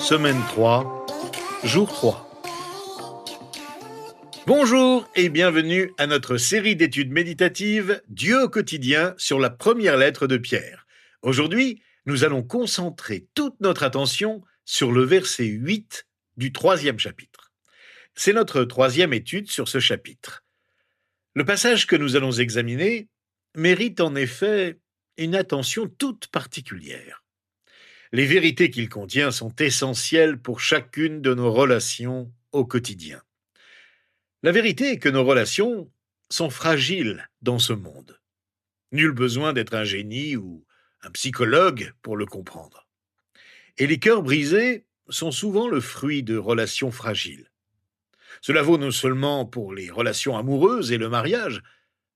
semaine 3, jour 3. Bonjour et bienvenue à notre série d'études méditatives Dieu au quotidien sur la première lettre de Pierre. Aujourd'hui, nous allons concentrer toute notre attention sur le verset 8 du 3e chapitre. C'est notre 3e étude sur ce chapitre. Le passage que nous allons examiner mérite en effet une attention toute particulière. Les vérités qu'il contient sont essentielles pour chacune de nos relations au quotidien. La vérité est que nos relations sont fragiles dans ce monde. Nul besoin d'être un génie ou un psychologue pour le comprendre. Et les cœurs brisés sont souvent le fruit de relations fragiles. Cela vaut non seulement pour les relations amoureuses et le mariage,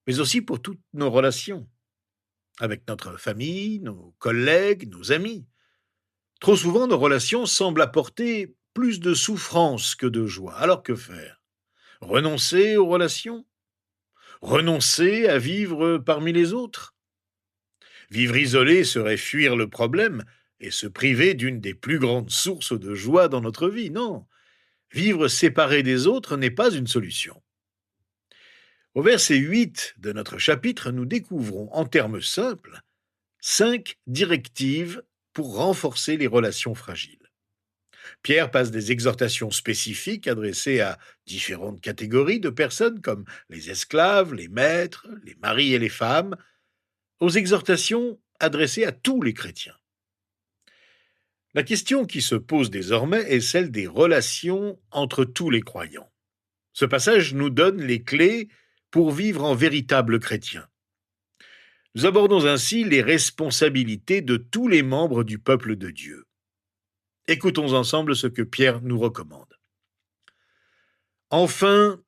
mais aussi pour toutes nos relations, avec notre famille, nos collègues, nos amis. Trop souvent, nos relations semblent apporter plus de souffrance que de joie. Alors que faire ? Renoncer aux relations ? Renoncer à vivre parmi les autres ? Vivre isolé serait fuir le problème et se priver d'une des plus grandes sources de joie dans notre vie. Non, vivre séparé des autres n'est pas une solution. Au verset 8 de notre chapitre, nous découvrons en termes simples 5 directives pour renforcer les relations fragiles. Pierre passe des exhortations spécifiques adressées à différentes catégories de personnes comme les esclaves, les maîtres, les maris et les femmes, aux exhortations adressées à tous les chrétiens. La question qui se pose désormais est celle des relations entre tous les croyants. Ce passage nous donne les clés pour vivre en véritable chrétien. Nous abordons ainsi les responsabilités de tous les membres du peuple de Dieu. Écoutons ensemble ce que Pierre nous recommande. Enfin,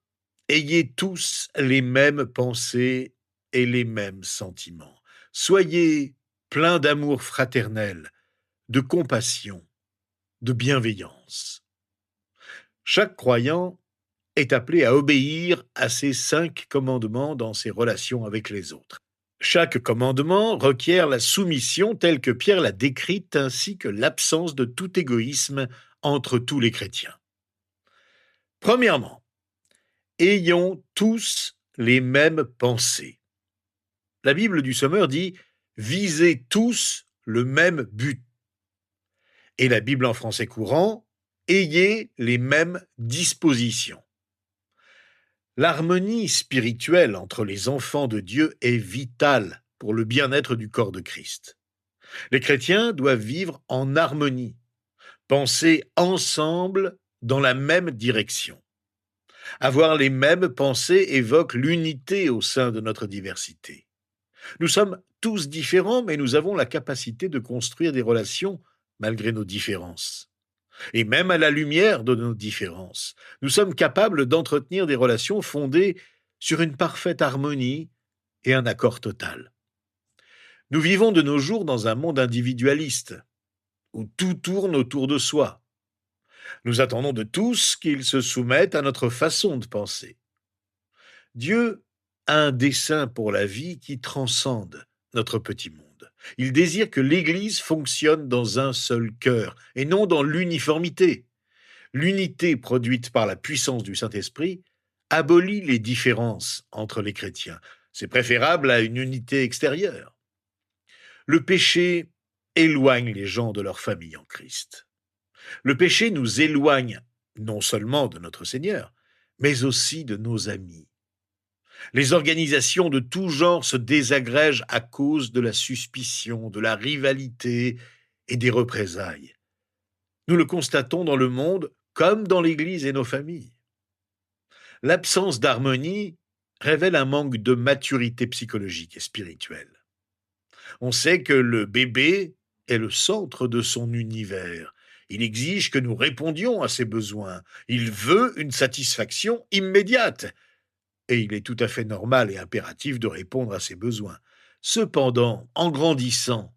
ayez tous les mêmes pensées et les mêmes sentiments. Soyez pleins d'amour fraternel, de compassion, de bienveillance. Chaque croyant est appelé à obéir à ces 5 commandements dans ses relations avec les autres. Chaque commandement requiert la soumission telle que Pierre l'a décrite ainsi que l'absence de tout égoïsme entre tous les chrétiens. Premièrement, ayons tous les mêmes pensées. La Bible du Sommeur dit « visez tous le même but ». Et la Bible en français courant « ayez les mêmes dispositions ». L'harmonie spirituelle entre les enfants de Dieu est vitale pour le bien-être du corps de Christ. Les chrétiens doivent vivre en harmonie, penser ensemble dans la même direction. Avoir les mêmes pensées évoque l'unité au sein de notre diversité. Nous sommes tous différents, mais nous avons la capacité de construire des relations malgré nos différences. Et même à la lumière de nos différences, nous sommes capables d'entretenir des relations fondées sur une parfaite harmonie et un accord total. Nous vivons de nos jours dans un monde individualiste, où tout tourne autour de soi. Nous attendons de tous qu'ils se soumettent à notre façon de penser. Dieu a un dessein pour la vie qui transcende notre petit monde. Il désire que l'Église fonctionne dans un seul cœur et non dans l'uniformité. L'unité produite par la puissance du Saint-Esprit abolit les différences entre les chrétiens. C'est préférable à une unité extérieure. Le péché éloigne les gens de leur famille en Christ. Le péché nous éloigne non seulement de notre Seigneur, mais aussi de nos amis. Les organisations de tout genre se désagrègent à cause de la suspicion, de la rivalité et des représailles. Nous le constatons dans le monde comme dans l'Église et nos familles. L'absence d'harmonie révèle un manque de maturité psychologique et spirituelle. On sait que le bébé est le centre de son univers. Il exige que nous répondions à ses besoins. Il veut une satisfaction immédiate. Et il est tout à fait normal et impératif de répondre à ses besoins. Cependant, en grandissant,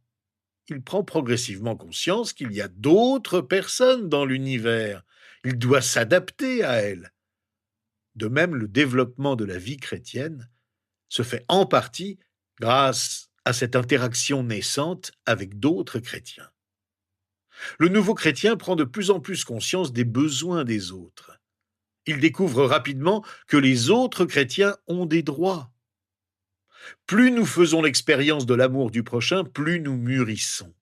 il prend progressivement conscience qu'il y a d'autres personnes dans l'univers. Il doit s'adapter à elles. De même, le développement de la vie chrétienne se fait en partie grâce à cette interaction naissante avec d'autres chrétiens. Le nouveau chrétien prend de plus en plus conscience des besoins des autres. Il découvre rapidement que les autres chrétiens ont des droits. Plus nous faisons l'expérience de l'amour du prochain, plus nous mûrissons.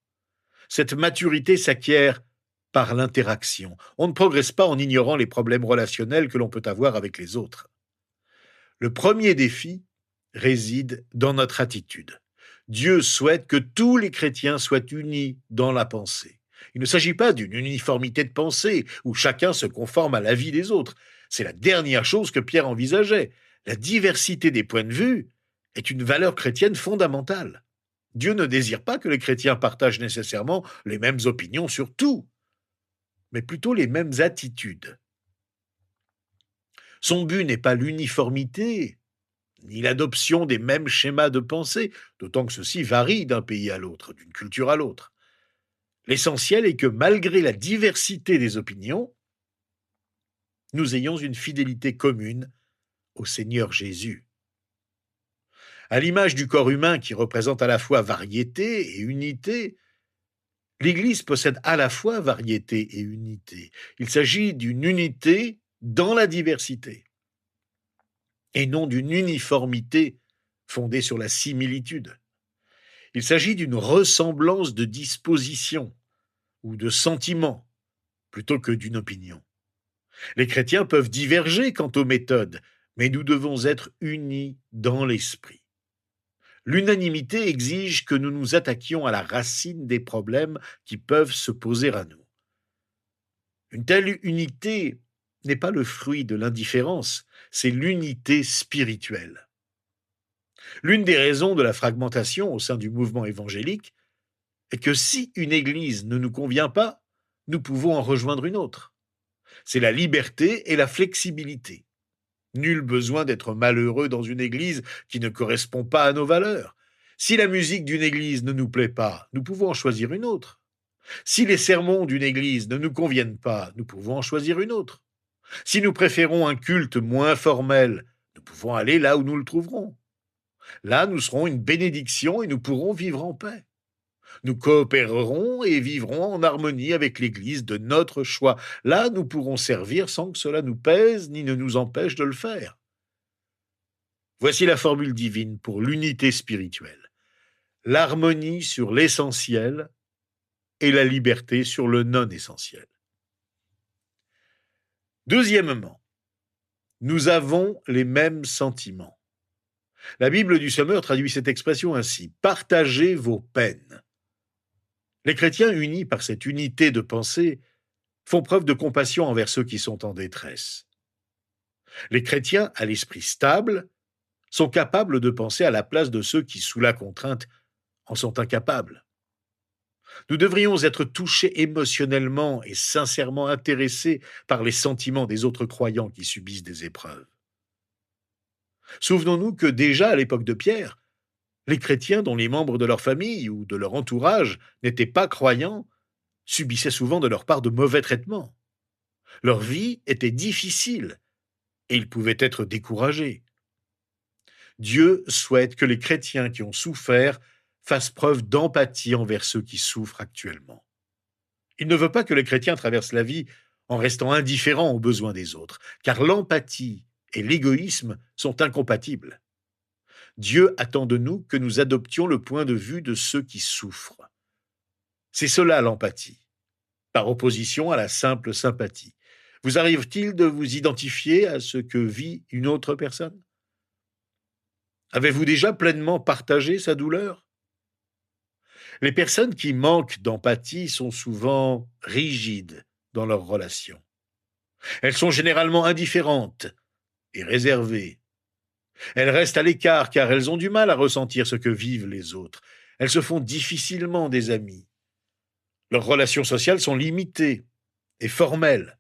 Cette maturité s'acquiert par l'interaction. On ne progresse pas en ignorant les problèmes relationnels que l'on peut avoir avec les autres. Le premier défi réside dans notre attitude. Dieu souhaite que tous les chrétiens soient unis dans la pensée. Il ne s'agit pas d'une uniformité de pensée où chacun se conforme à l'avis des autres. C'est la dernière chose que Pierre envisageait. La diversité des points de vue est une valeur chrétienne fondamentale. Dieu ne désire pas que les chrétiens partagent nécessairement les mêmes opinions sur tout, mais plutôt les mêmes attitudes. Son but n'est pas l'uniformité, ni l'adoption des mêmes schémas de pensée, d'autant que ceux-ci varient d'un pays à l'autre, d'une culture à l'autre. L'essentiel est que malgré la diversité des opinions, nous ayons une fidélité commune au Seigneur Jésus. À l'image du corps humain qui représente à la fois variété et unité, l'Église possède à la fois variété et unité. Il s'agit d'une unité dans la diversité et non d'une uniformité fondée sur la similitude. Il s'agit d'une ressemblance de disposition ou de sentiment plutôt que d'une opinion. Les chrétiens peuvent diverger quant aux méthodes, mais nous devons être unis dans l'esprit. L'unanimité exige que nous nous attaquions à la racine des problèmes qui peuvent se poser à nous. Une telle unité n'est pas le fruit de l'indifférence, c'est l'unité spirituelle. L'une des raisons de la fragmentation au sein du mouvement évangélique est que si une église ne nous convient pas, nous pouvons en rejoindre une autre. C'est la liberté et la flexibilité. Nul besoin d'être malheureux dans une église qui ne correspond pas à nos valeurs. Si la musique d'une église ne nous plaît pas, nous pouvons en choisir une autre. Si les sermons d'une église ne nous conviennent pas, nous pouvons en choisir une autre. Si nous préférons un culte moins formel, nous pouvons aller là où nous le trouverons. Là, nous serons une bénédiction et nous pourrons vivre en paix. Nous coopérerons et vivrons en harmonie avec l'Église de notre choix. Là, nous pourrons servir sans que cela nous pèse ni ne nous empêche de le faire. Voici la formule divine pour l'unité spirituelle. L'harmonie sur l'essentiel et la liberté sur le non-essentiel. Deuxièmement, nous avons les mêmes sentiments. La Bible du Sommeur traduit cette expression ainsi: « Partagez vos peines ». Les chrétiens, unis par cette unité de pensée, font preuve de compassion envers ceux qui sont en détresse. Les chrétiens, à l'esprit stable, sont capables de penser à la place de ceux qui, sous la contrainte, en sont incapables. Nous devrions être touchés émotionnellement et sincèrement intéressés par les sentiments des autres croyants qui subissent des épreuves. Souvenons-nous que déjà à l'époque de Pierre, les chrétiens dont les membres de leur famille ou de leur entourage n'étaient pas croyants subissaient souvent de leur part de mauvais traitements. Leur vie était difficile et ils pouvaient être découragés. Dieu souhaite que les chrétiens qui ont souffert fassent preuve d'empathie envers ceux qui souffrent actuellement. Il ne veut pas que les chrétiens traversent la vie en restant indifférents aux besoins des autres, car l'empathie et l'égoïsme sont incompatibles. Dieu attend de nous que nous adoptions le point de vue de ceux qui souffrent. C'est cela l'empathie, par opposition à la simple sympathie. Vous arrive-t-il de vous identifier à ce que vit une autre personne? Avez-vous déjà pleinement partagé sa douleur? Les personnes qui manquent d'empathie sont souvent rigides dans leurs relations. Elles sont généralement indifférentes et réservées. Elles restent à l'écart car elles ont du mal à ressentir ce que vivent les autres. Elles se font difficilement des amis. Leurs relations sociales sont limitées et formelles.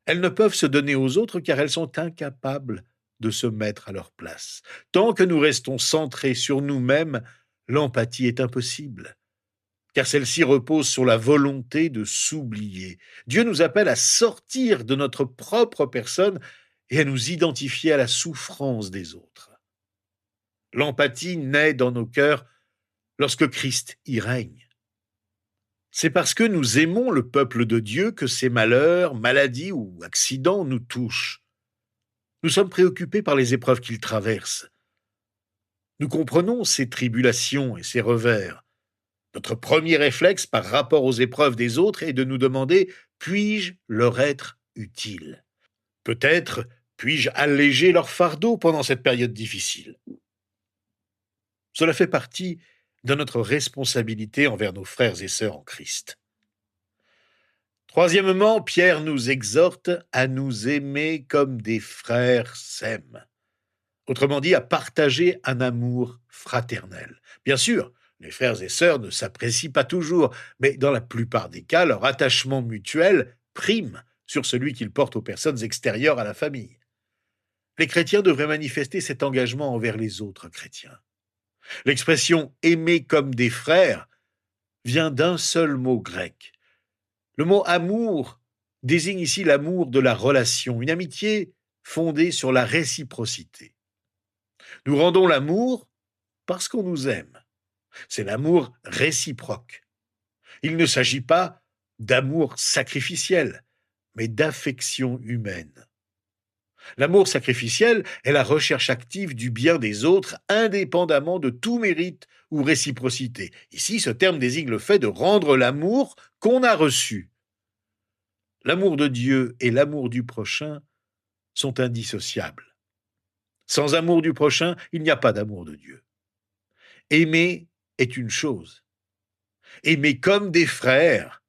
Elles ne peuvent se donner aux autres car elles sont incapables de se mettre à leur place. Tant que nous restons centrés sur nous-mêmes, l'empathie est impossible, car celle-ci repose sur la volonté de s'oublier. Dieu nous appelle à sortir de notre propre personne et à nous identifier à la souffrance des autres. L'empathie naît dans nos cœurs lorsque Christ y règne. C'est parce que nous aimons le peuple de Dieu que ces malheurs, maladies ou accidents nous touchent. Nous sommes préoccupés par les épreuves qu'il traverse. Nous comprenons ses tribulations et ses revers. Notre premier réflexe par rapport aux épreuves des autres est de nous demander: puis-je leur être utile? Peut-être puis-je alléger leur fardeau pendant cette période difficile? Cela fait partie de notre responsabilité envers nos frères et sœurs en Christ. Troisièmement, Pierre nous exhorte à nous aimer comme des frères s'aiment. Autrement dit, à partager un amour fraternel. Bien sûr, les frères et sœurs ne s'apprécient pas toujours, mais dans la plupart des cas, leur attachement mutuel prime sur celui qu'ils portent aux personnes extérieures à la famille. Les chrétiens devraient manifester cet engagement envers les autres chrétiens. L'expression aimer comme des frères vient d'un seul mot grec. Le mot amour désigne ici l'amour de la relation, une amitié fondée sur la réciprocité. Nous rendons l'amour parce qu'on nous aime. C'est l'amour réciproque. Il ne s'agit pas d'amour sacrificiel, mais d'affection humaine. L'amour sacrificiel est la recherche active du bien des autres, indépendamment de tout mérite ou réciprocité. Ici, ce terme désigne le fait de rendre l'amour qu'on a reçu. L'amour de Dieu et l'amour du prochain sont indissociables. Sans amour du prochain, il n'y a pas d'amour de Dieu. Aimer est une chose. Aimer comme des frères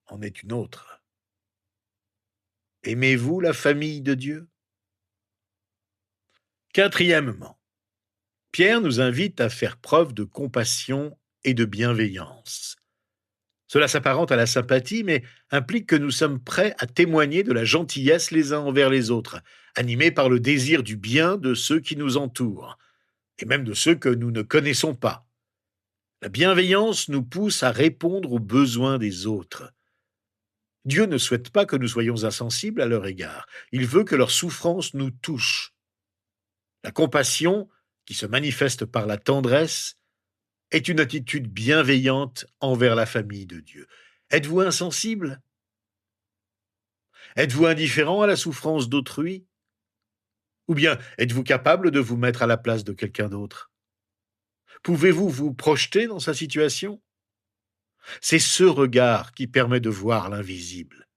en est une autre. Aimez-vous la famille de Dieu? Quatrièmement, Pierre nous invite à faire preuve de compassion et de bienveillance. Cela s'apparente à la sympathie, mais implique que nous sommes prêts à témoigner de la gentillesse les uns envers les autres, animés par le désir du bien de ceux qui nous entourent, et même de ceux que nous ne connaissons pas. La bienveillance nous pousse à répondre aux besoins des autres. Dieu ne souhaite pas que nous soyons insensibles à leur égard. Il veut que leur souffrance nous touche. La compassion, qui se manifeste par la tendresse, est une attitude bienveillante envers la famille de Dieu. Êtes-vous insensible? Êtes-vous indifférent à la souffrance d'autrui? Ou bien êtes-vous capable de vous mettre à la place de quelqu'un d'autre? Pouvez-vous vous projeter dans sa situation? C'est ce regard qui permet de voir l'invisible.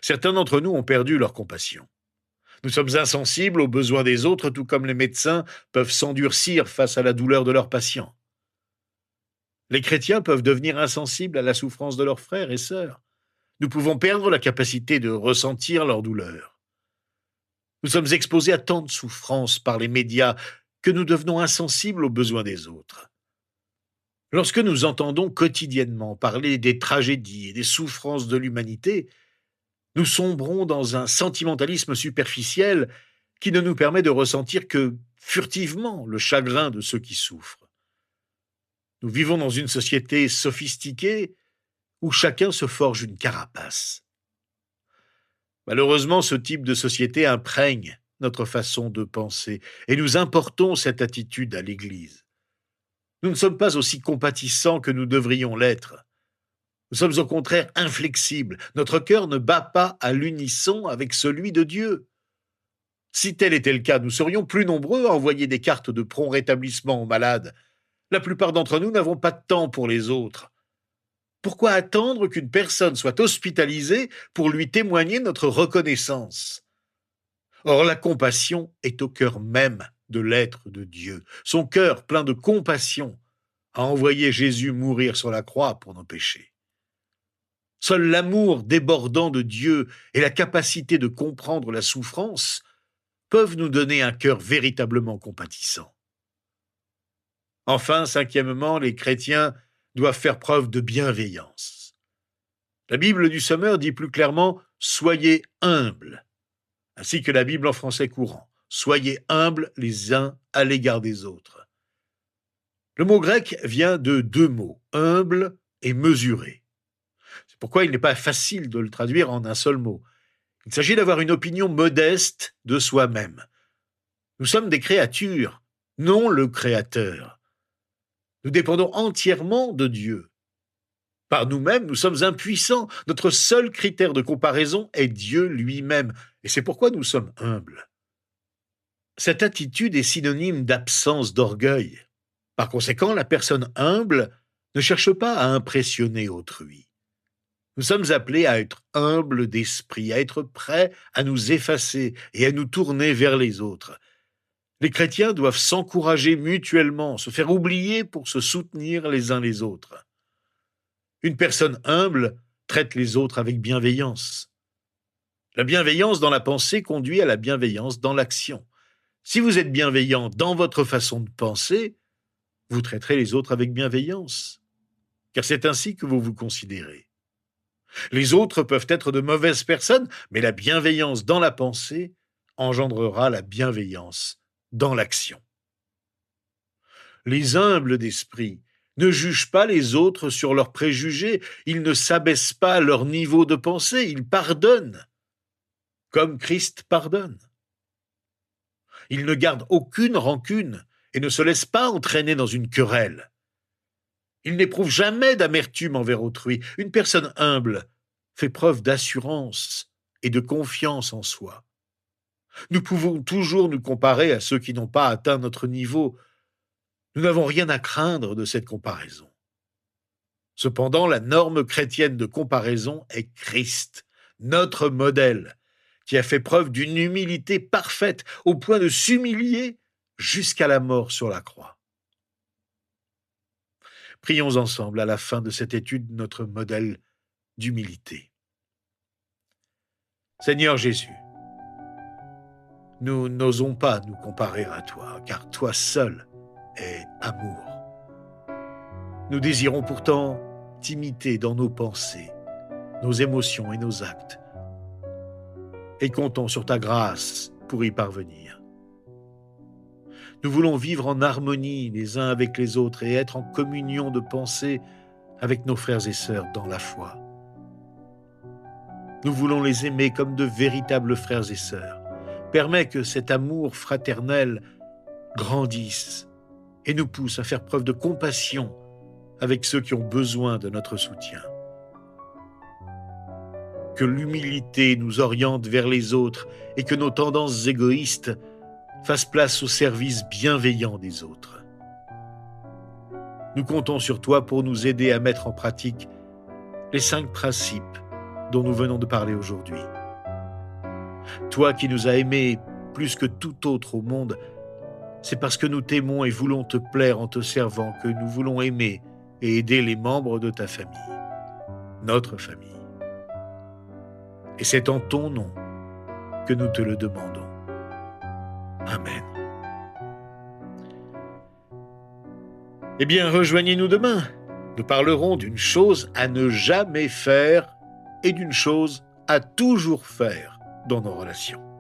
Certains d'entre nous ont perdu leur compassion. Nous sommes insensibles aux besoins des autres, tout comme les médecins peuvent s'endurcir face à la douleur de leurs patients. Les chrétiens peuvent devenir insensibles à la souffrance de leurs frères et sœurs. Nous pouvons perdre la capacité de ressentir leur douleur. Nous sommes exposés à tant de souffrances par les médias que nous devenons insensibles aux besoins des autres. Lorsque nous entendons quotidiennement parler des tragédies et des souffrances de l'humanité, nous sombrons dans un sentimentalisme superficiel qui ne nous permet de ressentir que furtivement le chagrin de ceux qui souffrent. Nous vivons dans une société sophistiquée où chacun se forge une carapace. Malheureusement, ce type de société imprègne notre façon de penser et nous importons cette attitude à l'Église. Nous ne sommes pas aussi compatissants que nous devrions l'être. Nous sommes au contraire inflexibles. Notre cœur ne bat pas à l'unisson avec celui de Dieu. Si tel était le cas, nous serions plus nombreux à envoyer des cartes de prompt rétablissement aux malades. La plupart d'entre nous n'avons pas de temps pour les autres. Pourquoi attendre qu'une personne soit hospitalisée pour lui témoigner notre reconnaissance? Or, la compassion est au cœur même de l'être de Dieu. Son cœur, plein de compassion, a envoyé Jésus mourir sur la croix pour nos péchés. Seul l'amour débordant de Dieu et la capacité de comprendre la souffrance peuvent nous donner un cœur véritablement compatissant. Enfin, cinquièmement, les chrétiens doivent faire preuve de bienveillance. La Bible du Sommeur dit plus clairement « Soyez humbles », ainsi que la Bible en français courant. Soyez humbles les uns à l'égard des autres. Le mot grec vient de deux mots, humble et mesuré. C'est pourquoi il n'est pas facile de le traduire en un seul mot. Il s'agit d'avoir une opinion modeste de soi-même. Nous sommes des créatures, non le Créateur. Nous dépendons entièrement de Dieu. Par nous-mêmes, nous sommes impuissants. Notre seul critère de comparaison est Dieu lui-même. Et c'est pourquoi nous sommes humbles. Cette attitude est synonyme d'absence d'orgueil. Par conséquent, la personne humble ne cherche pas à impressionner autrui. Nous sommes appelés à être humbles d'esprit, à être prêts à nous effacer et à nous tourner vers les autres. Les chrétiens doivent s'encourager mutuellement, se faire oublier pour se soutenir les uns les autres. Une personne humble traite les autres avec bienveillance. La bienveillance dans la pensée conduit à la bienveillance dans l'action. Si vous êtes bienveillant dans votre façon de penser, vous traiterez les autres avec bienveillance, car c'est ainsi que vous vous considérez. Les autres peuvent être de mauvaises personnes, mais la bienveillance dans la pensée engendrera la bienveillance dans l'action. Les humbles d'esprit ne jugent pas les autres sur leurs préjugés, ils ne s'abaissent pas à leur niveau de pensée, ils pardonnent, comme Christ pardonne. Ils ne gardent aucune rancune et ne se laissent pas entraîner dans une querelle. Ils n'éprouvent jamais d'amertume envers autrui. Une personne humble fait preuve d'assurance et de confiance en soi. Nous pouvons toujours nous comparer à ceux qui n'ont pas atteint notre niveau. Nous n'avons rien à craindre de cette comparaison. Cependant, la norme chrétienne de comparaison est Christ, notre modèle, qui a fait preuve d'une humilité parfaite au point de s'humilier jusqu'à la mort sur la croix. Prions ensemble à la fin de cette étude notre modèle d'humilité. Seigneur Jésus, nous n'osons pas nous comparer à toi, car toi seul es amour. Nous désirons pourtant t'imiter dans nos pensées, nos émotions et nos actes, et comptons sur ta grâce pour y parvenir. Nous voulons vivre en harmonie les uns avec les autres et être en communion de pensée avec nos frères et sœurs dans la foi. Nous voulons les aimer comme de véritables frères et sœurs. Permets que cet amour fraternel grandisse et nous pousse à faire preuve de compassion avec ceux qui ont besoin de notre soutien. Que l'humilité nous oriente vers les autres et que nos tendances égoïstes fassent place au service bienveillant des autres. Nous comptons sur toi pour nous aider à mettre en pratique les 5 principes dont nous venons de parler aujourd'hui. Toi qui nous as aimés plus que tout autre au monde, c'est parce que nous t'aimons et voulons te plaire en te servant que nous voulons aimer et aider les membres de ta famille, notre famille. Et c'est en ton nom que nous te le demandons. Amen. Eh bien, rejoignez-nous demain. Nous parlerons d'une chose à ne jamais faire et d'une chose à toujours faire dans nos relations.